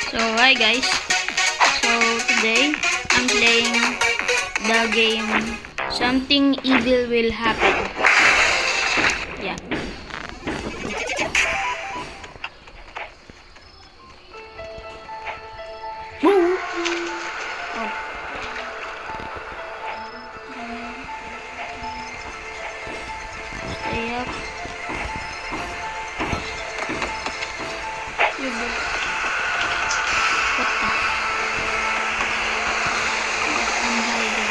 So hi guys. So today I'm playing the game Something Evil Will Happen. Yeah. Woo! Oh. Stay up. What the? I'm hiding.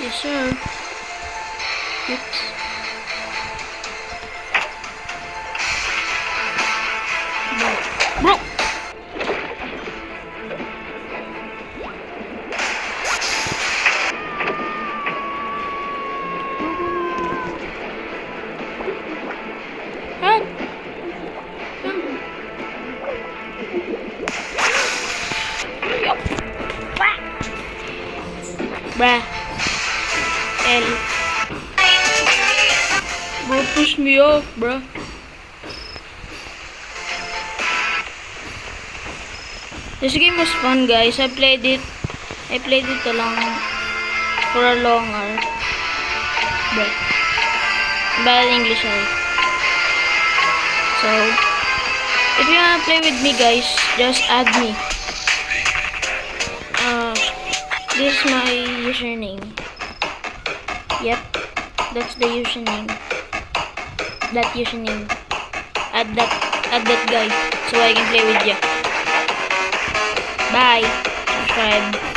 Yes, sir. Oops. Bro. Help. Bruh. L. Bro, push me off, bruh. This game was fun, guys. I played it for a long hour. But bad English, sorry. So, if you wanna play with me, guys, just add me. This is my username. Yep, that's the username. That username. Add that guy so I can play with you. Bye. Subscribe.